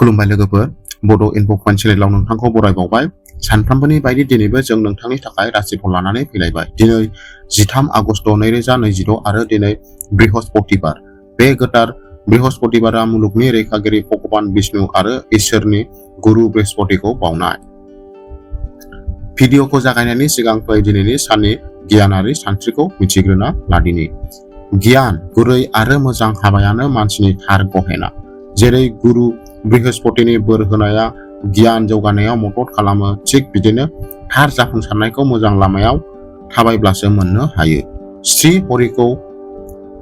खुलुमबाय लोगोफोर, बड' इनफो पइन्ट चेनेलाव नोंथांखौ बरायबावबाय। सानफ्रोमबोनि बायदि दिनैबो जों नोंथांनि थाखाय राशिफल लानानै फैलायबाय। दिनै 13 आगस्ट 2026 आरो दिनै बृहस्पतिबार। बे गोथार बृहस्पतिबारा मुलुगनि रैखागिरि भगबान बिष्णु आरो इसोरनि गुरु बृहस्पतिखौ बावनाय। भिडिअखौ जागायनायनि सिगां फै दिनैनि साननि गियानारि सानस्रिखौ मिथिग्रोना लादिनि। गियान, गुरै आरो मोजां हाबायानो मानसिनि थार गहेना। जेरै गुरु बृहस्पतिनि बोर होनाया गियान जौगानायाव मदद खालामो, थिग बिदिनो थार जाफुंसारनायखौ मोजां लामायाव थाबायब्लासो मोननो हायो। श्री हरिखौ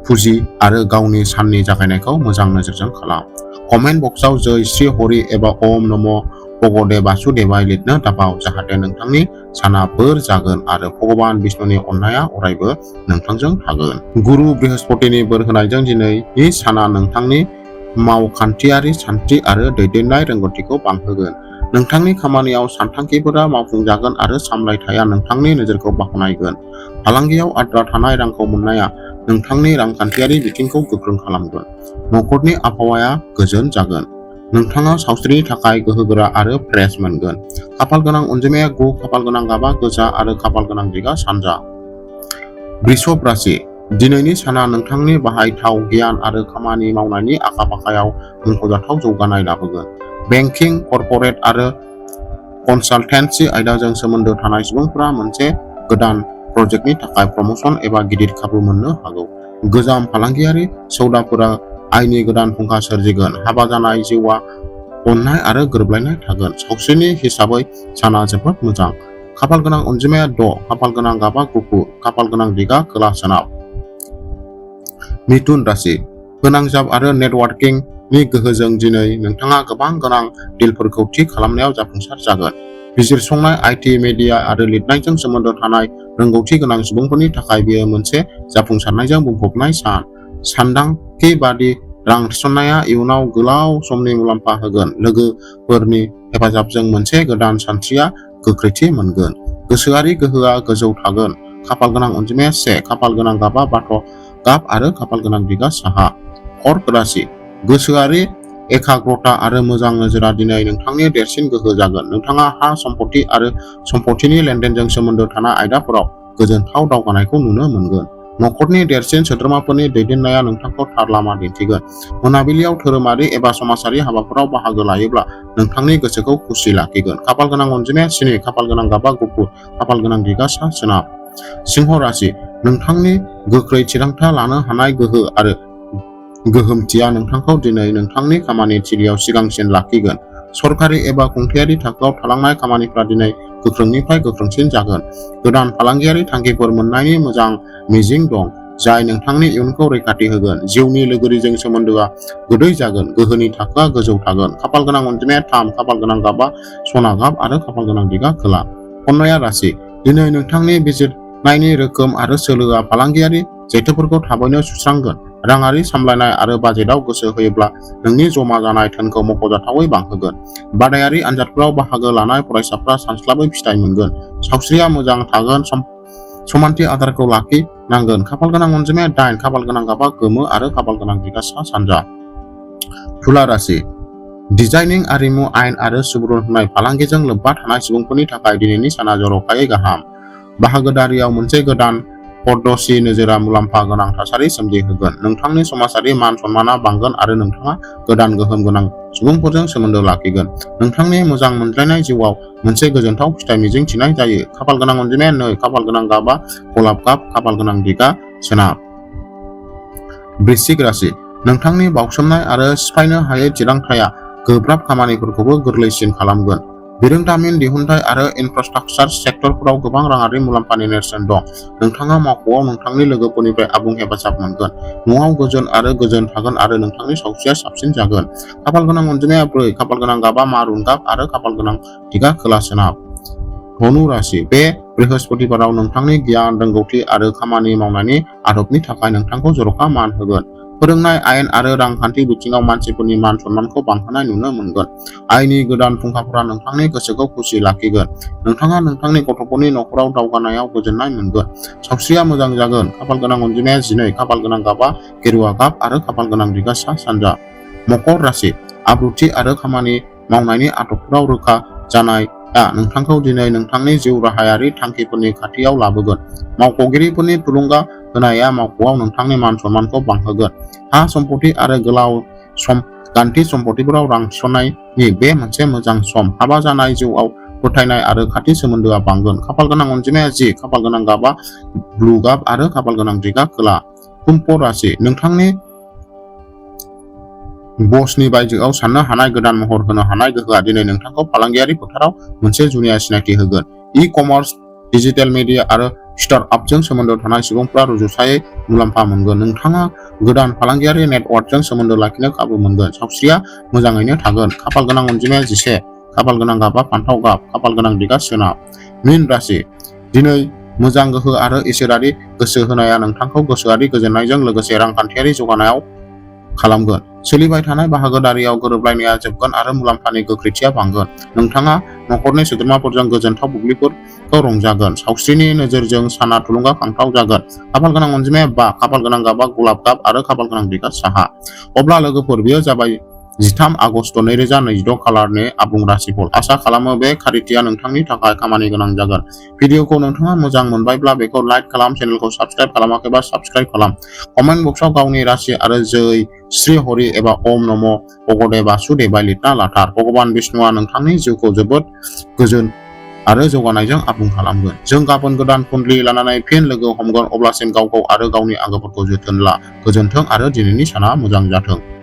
फुजि आरो गावनि साननि जागायनायखौ मोजां नोजोरजों खालाम। कमेन्ट बक्सआव जय श्री हरि एबा ओम नमो भगवते वासुदेवाय लिरनो दाबाव, जाहाथे नोंथांनि साना बोर जागोन आरो भगबान बिष्णुनि अननाया अरायबो नोंथांजों थागोन। गुरु बृहस्पतिनि बोर होनायजों दिनैनि साना नोंथांनि मावखान्थियारि सानथि आरो दैदेननाय रोंग'थिखौ बांहोगोन। नोंथांनि खामानियाव सानथांखिफोरा मावफुंजागोन आरो सामलायथाया नोंथांनि नोजोरखौ बाखनायगोन। फालांगियाव आद्रा थानाय रांखौ मोननाया नोंथांनि रांखान्थियारि बिथिंखौ गोख्रों खालामगोन। नखरनि आबहावाया गोजोन जागोन। नोंथाङा सावस्रिनि थाखाय गोहोगोरा आरो फ्रेश मोनगोन। खाफाल गोनां अनजिमाया 9, खाफाल गोनां गाबा गोजा आरो खाफाल गोनां दिगा सानजा। वृषभ राशि। दिनैनि साना नोंथांनि बाहायथाव गियान आरो खामानि मावनायनि आखा-फाखायाव मुंख'जाथाव जौगानाय लाबोगोन। बेंकिं, कर्परेट आरो कनसालटेन्सि आयदाजों सोमोन्दो थानाय सुबुंफोरा मोनसे गोदान प्रजेक्टनि थाखाय प्रम'सन एबा गिदिर खाबु मोननो हागौ। गोजाम फालांगियारि सौदाफोरा आयनि गोदान फुंखा सोरजिगोन। हाबा जानाय जिउआ अननाय आरो गोरोबलायनाय थागोन। सावस्रिनि हिसाबै साना जोबोद मोजां। खाफाल गोनां अनजिमाया 6, खाफाल गोनां गाबा गुफुर, खाफाल गोनां दिगा खोला-सोनाब। मिथुन राशि। फोनांजाब आरो नेटवार्किंनि गोहोजों दिनै नोंथाङा गोबां गोनां डिलफोरखौ थि खालामनायाव जाफुंसार जागोन। बिजिरसंनाय, आईटी, मिडिया आरो लिरनायजों सोमोन्दो थानाय रोंग'थि गोनां सुबुंफोरनि थाखाय बेयो मोनसे जाफुंसारनायजों बुंफबनाय सान। सानदांथि बादि रां थिसननाया इयुनाव गोलाव समनि मुलाम्फा होगोन। लोगोफोरनि हेफाजाबजों मोनसे गोदान सानस्रिया गोख्रैथि मोनगोन। गोसोआरि गोहोआ गोजौ थागोन। खाफाल गोनां अनजिमाया 1, खाफाल गोनां गाबा बाथ' गाब आरो खाफाल गोनां दिगा साहा। कर्क राशि। गोसोआरि एकाग्रता आरो मोजां नोजोरा दिनै नोंथांनि देरसिन गोहो जागोन। नोंथाङा हा, सम्पथि आरो सम्पथिनि लेनदेनजों सोमोन्दो थानाय आयदाफोराव गोजोनथाव दावगानायखौ नुनो मोनगोन। नखरनि देरसिन सोद्रोमाफोरनि दैदेननाया नोंथांखौ थार लामा दिन्थिगोन। मोनाबिलियाव धोरोमारि एबा समाजारि हाबाफोराव बाहागो लायोब्ला नोंथांनि गोसोखौ खुसि लाखिगोन। खाफाल गोनां अनजिमाया 7, खाफाल गोनां गाबा गुफुर, खाफाल गोनां दिगा सा-सोनाब। सिंह राशि। नोंथांनि गोख्रै थिरांथा लानो हानाय गोहो आरो गोहोमथिया नोंथांखौ दिनै नोंथांनि खामानि थिलियाव सिगांसिन लाखिगोन। सरकारि एबा खुंथायारि थाखोआव थालांनाय खामानिफ्रा दिनै गोख्रोंनिफ्राय गोख्रोंसिन जागोन। गोदान फालांगियारि थांखिफोर मोन्नायनि मोजां मिजिं दं, जाय नोंथांनि इयुनखौ रैखाथि होगोन। जिउनि लोगोरिजों सोमोन्दोआ गोदै जागोन। गोहोनि थाखोआ गोजौ थागोन। खाफाल गोनां अनजिमाया 3, खाफाल गोनां गाबा सना गाब आरो खाफाल गोनां दिगा खोला। कन्या राशि। दिनै नोंथांनि बिजिरनायनि रोखोम आरो सोलोआ फालांगियारि जेथोफोरखौ थाबैनो सुस्रांगोन। राङारि सामलायनाय आरो बाजेटआव गोसो होयोब्ला नोंनि जमा जानाय धोनखौ मख'जाथावै बांहोगोन। बादायारि आनजादफोराव बाहागो लानाय फरायसाफ्रा सानस्लाबै फिथाय मोनगोन। सावस्रिया मोजां थागोन। समानथि आदारखौ लाखिनांगोन। खाफाल गोनां अनजिमाया 8, खाफाल गोनां गाबा गोमो आरो खाफाल गोनां दिगा सा-सानजा। तुला राशि। डिजाइनिं, आरिमु, आयेन आरो सुबुरुन होनाय फालांगिजों लोब्बा थानाय सुबुंफोरनि थाखाय दिनैनि साना जर'खायै गाहाम। बाहागोदारियाव मोनसे गोदान पद्धति नोजोरा मुलाम्फा गोनां थासारि सोमजिहोगोन। नोंथांनि समाजारि मान-सन्मानआ बांगोन आरो नोंथाङा गोदान गोहोम गोनां सुबुंफोरजों सोमोन्दो लाखिगोन। नोंथांनि मोजां मोनज्लायनाय जिउआव मोनसे गोजोनथाव फिथाय मिजिंथिनाय जायो। खाफाल गोनां अनजिमाया 2, खाफाल गोनां गाबा गलाब गाब, खाफाल गोनां दिगा सोनाब। वृश्चिक राशि। नोंथांनि बावसोमनाय आरो सिफायनो हायै थिरांथाया गोब्राब खामानिफोरखौबो गोरलैसिन खालामगोन। बिरोंदामिन, दिहुनथाय आरो इनफ्रास्ट्राक्चार सेक्टरफोराव गोबां राङारि मुलाम्फानि नेरसोन दं। नोंथाङा मावख'आव नोंथांनि लोगोफोरनिफ्राय आबुं हेफाजाब मोनगोन। न'आव गोजोन आरो गोजोन थागोन आरो नोंथांनि सावस्रिया साबसिन जागोन। खाफाल गोनां अनजिमाया 4, खाफाल गोनां गाबा मारुन गाब आरो खाफाल गोनां दिगा खोला-सोनाब। धनु राशि। बे बृहस्पतिबाराव नोंथांनि गियान, रोंग'थि आरो खामानि मावनायनि आदबनि थाखाय नोंथांखौ जर'खा मान होगोन। फोरोंनाय, आयेन आरो रांखान्थि बिथिङाव मानसिफोरनि मान-सन्मानखौ बांहोनाय नुनो मोनगोन। आयनि गोदान फुंखाफोरा नोंथांनि गोसोखौ खुसि लाखिगोन। नोंथाङा नोंथांनि गथ'फोरनि नखराव दावगानायाव गोजोननाय मोनगोन। सावस्रिया मोजां जागोन। खाफाल गोनां अनजिमाया 12, खाफाल गोनां गाबा गेरुवा गाब आरो खाफाल गोनां दिगा सा-सानजा। मकर राशि। आब्रुथि आरो खामानि मावनायनि आदबफोराव रोखा जानाया नोंथांखौ दिनै नोंथांनि जिउ राहायारि थांखिफोरनि खाथियाव लाबोगोन। मावख'गिरिफोरनि थुलुंगा होनाया मावख'आव नोंथांनि मान सन्मानखौ बांहोगोन। हा सम्पथि आरो गोलाव सम गान्थि सम्पथिफोराव रां थिसननायनि बे मोनसे मोजां सम। हाबा जानाय जिउआव फोथायनाय आरो खाथि सोमोन्दोआ बांगोन। खाफालगोनां अनजिमाया 10, खाफालगोनां गाबआ ब्लु गाब आरो खाफालगोनां दिगआ खोला। कुम्भ राशि, नोंथांनि बसनि बायजोआव साननो हानाय गोदान महर होनो हानाय गोहोआ दिनै नोंथांखौ फालांगियारि फोथाराव मोनसे जुनिया सिनायथि होगोन। ई-कमार्स, डिजिटेल मिडिया आरो स्टार्टआपजों सोमोन्दो थानाय सुबुंफोरा रुजुथायै मुलाम्फा मोनगोन। नोंथाङा गोदान फालांगियारि नेटवर्कजों सोमोन्दो लाखिनो खाबु मोनगोन। सावस्रिया मोजाङैनो थागोन। खाफालगोनां अनजिमाया 11, खाफालगोनां गाबआ फान्थाव गाब, खाफालगोनां दिगआ सोनाब। मीन राशि, दिनै मोजां गोहो आरो इसोरारि गोसो होनाया नोंथांखौ गोसोआरि गोजोननायजों लोगोसे रांखान्थियारि जौगानायाव खालामगोन। सोलिबाय थानाय बाहागोदारियाव गोरोबलायनाया जोबगोन आरो मुलाम्फानि गोख्रैथिया बांगोन। नोंथाङा नखरनि सोद्रोमाफोरजों गोजोनथाव बुब्लिफोरखौ रंजागोन। सावस्रिनि नोजोरजों साना थुलुंगाखांथाव जागोन। खाफालगोनां अनजिमाया 5, खाफालगोनां गाबआ गलाब गाब आरो खाफालगोनां दिगआ साहा। अब्ला लोगोफोर, बेयो जाबाय 13 आगस्ट 2026 खालारनि आबुं राशिफल। आसा खालामो बे खारिथिया नोंथांनि थाखाय खामानि गोनां जागोन। भिडिअखौ नोंथाङा मोजां मोनबायब्ला बेखौ लाइक खालाम, चेनेलखौ साबस्क्राइब खालामाखैबा साबस्क्राइब खालाम। कमेन्ट बक्सआव गावनि राशि आरो जै श्री हरि एबा ओम नमो भगवते वासुदेवाय लिरना लाथार। भगवान विष्णुआ नोंथांनि जिउखौ जोबोद गोजोन आरो जौगानायजों आबुं खालामगोन। जों गाबोन गोदान कुण्डली लानानै फिन लोगो हमगोन। अब्लासिम गावखौ आरो गावनि आंगोफोरखौ जोथोन ला। गोजोन्थों आरो दिनैनि साना मोजां जाथों।